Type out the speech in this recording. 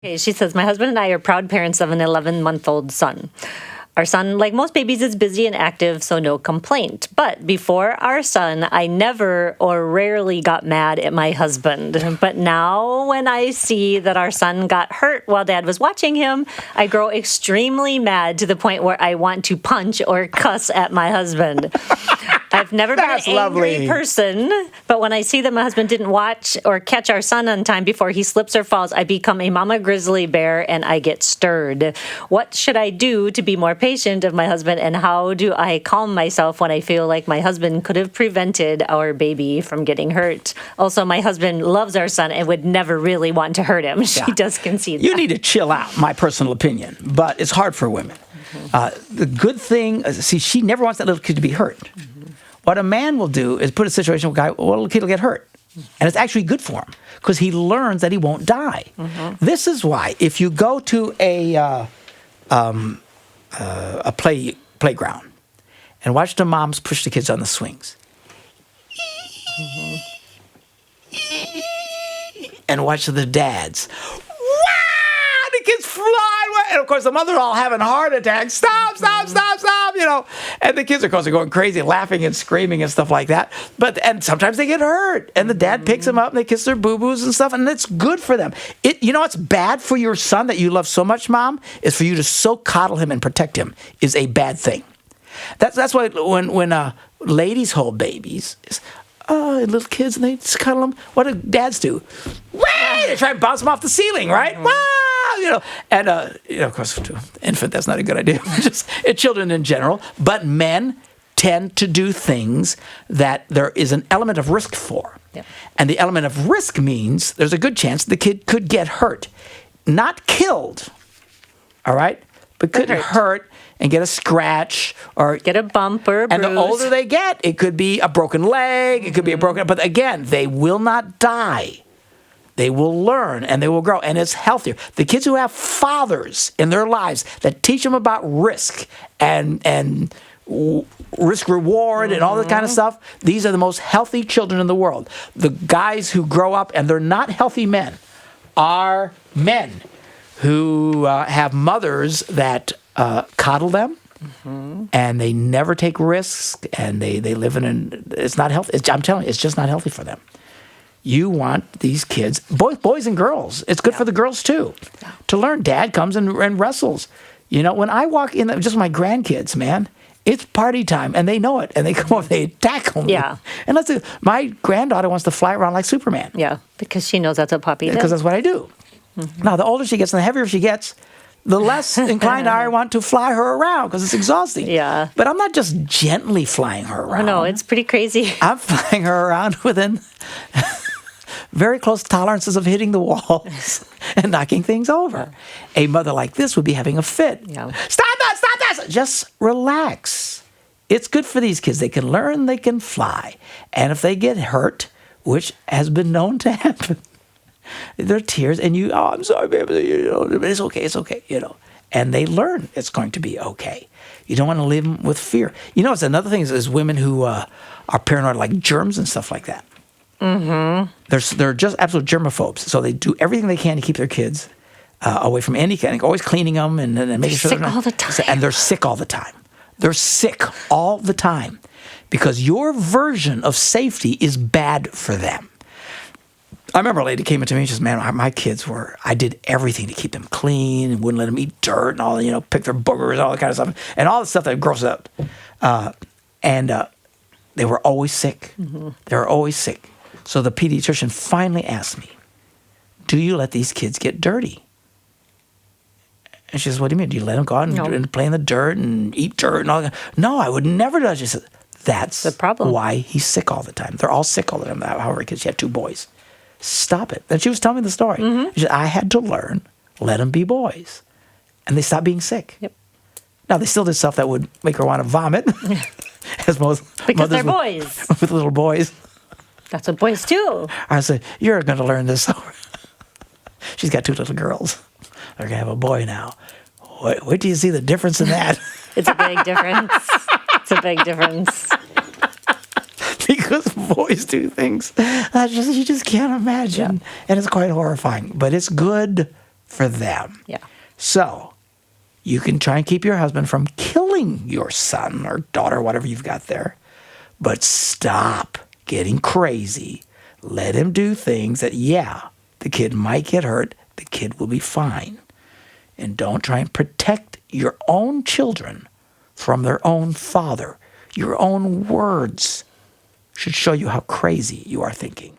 Okay, she says, my husband and I are proud parents of an 11-month-old son. Our son, like most babies, is busy and active, so no complaint. But before our son, I never or rarely got mad at my husband. But now when I see that our son got hurt while Dad was watching him, I grow extremely mad to the point where I want to punch or cuss at my husband. I've never been an angry person, but when I see that my husband didn't watch or catch our son on time before he slips or falls, I become a mama grizzly bear and I get stirred. What should I do to be more patient of my husband, and how do I calm myself when I feel like my husband could have prevented our baby from getting hurt? Also, my husband loves our son and would never really want to hurt him. She does concede You need to chill out, my personal opinion, but it's hard for women. The good thing, she never wants that little kid to be hurt. What a man will do is put a situation where a little kid will get hurt. And it's actually good for him because he learns that he won't die. This is why if you go to a playground and watch the moms push the kids on the swings, and watch the dads, the kids fly away. And of course, the mother's all having heart attacks. Stop, And the kids, of course, are going crazy, laughing and screaming and stuff like that. And sometimes they get hurt. And the dad picks them up and they kiss their boo-boos and stuff. And it's good for them. You know what's bad for your son that you love so much, Mom? Is for you to so coddle him and protect him is a bad thing. That's why when ladies hold babies, little kids, and they just cuddle them. What do dads do? They try and bounce them off the ceiling, right? And of course, to infant, that's not a good idea. Just children in general. But men tend to do things that there is an element of risk for. Yep. And the element of risk means there's a good chance the kid could get hurt. Not killed, all right? But could hurt and get a scratch or get a bump or a bruise. And the older they get, it could be a broken leg, it could be a broken, but again, they will not die. They will learn and they will grow, and it's healthier. The kids who have fathers in their lives that teach them about risk and risk reward and all that kind of stuff, these are the most healthy children in the world. The guys who grow up and they're not healthy men are men who have mothers that coddle them, and they never take risks, and they live it's not healthy. I'm telling you, it's just not healthy for them. You want these kids, boys and girls. It's good for the girls too, to learn. Dad comes and wrestles. When I walk in, just my grandkids, man, it's party time, and they know it, and they come over, they tackle me. Yeah. And my granddaughter wants to fly around like Superman. Yeah, because she knows that's what Poppy does. Because that's what I do. Now, the older she gets and the heavier she gets, the less inclined I want to fly her around because it's exhausting. Yeah. But I'm not just gently flying her around. Oh, no, it's pretty crazy. I'm flying her around within very close tolerances of hitting the walls and knocking things over. A mother like this would be having a fit. Yeah. Stop that! Just relax. It's good for these kids. They can learn, they can fly. And if they get hurt, which has been known to happen, there are tears, and I'm sorry, baby, it's okay, And they learn it's going to be okay. You don't want to live with fear. It's another thing is women who are paranoid, like germs and stuff like that. They're just absolute germaphobes. So they do everything they can to keep their kids away from any kind, always cleaning them and making sure they're sick all the time. And they're sick all the time. They're sick all the time because your version of safety is bad for them. I remember a lady came into me and she says, man, my kids I did everything to keep them clean and wouldn't let them eat dirt and all, pick their boogers, all that kind of stuff, and all the stuff that grosses out. And they were always sick. They were always sick. So the pediatrician finally asked me, do you let these kids get dirty? And she says, what do you mean? Do you let them go out and play in the dirt and eat dirt and all that? No, I would never do that. She said, that's the problem. Why he's sick all the time. They're all sick all the time. However, because she had 2 boys. Stop it. And she was telling me the story. She said, I had to learn, let them be boys. And they stopped being sick. Yep. Now, they still did stuff that would make her want to vomit. As most because they're boys. With little boys. That's what boys do. I said, you're going to learn this. She's got 2 little girls. They're going to have a boy now. Wait till you see the difference in that. It's a big difference. It's a big difference. Because boys do things that you just can't imagine. And it's quite horrifying. But it's good for them. Yeah. So you can try and keep your husband from killing your son or daughter, whatever you've got there, but stop getting crazy. Let him do things that, the kid might get hurt. The kid will be fine. And don't try and protect your own children from their own father. Your own words should show you how crazy you are thinking.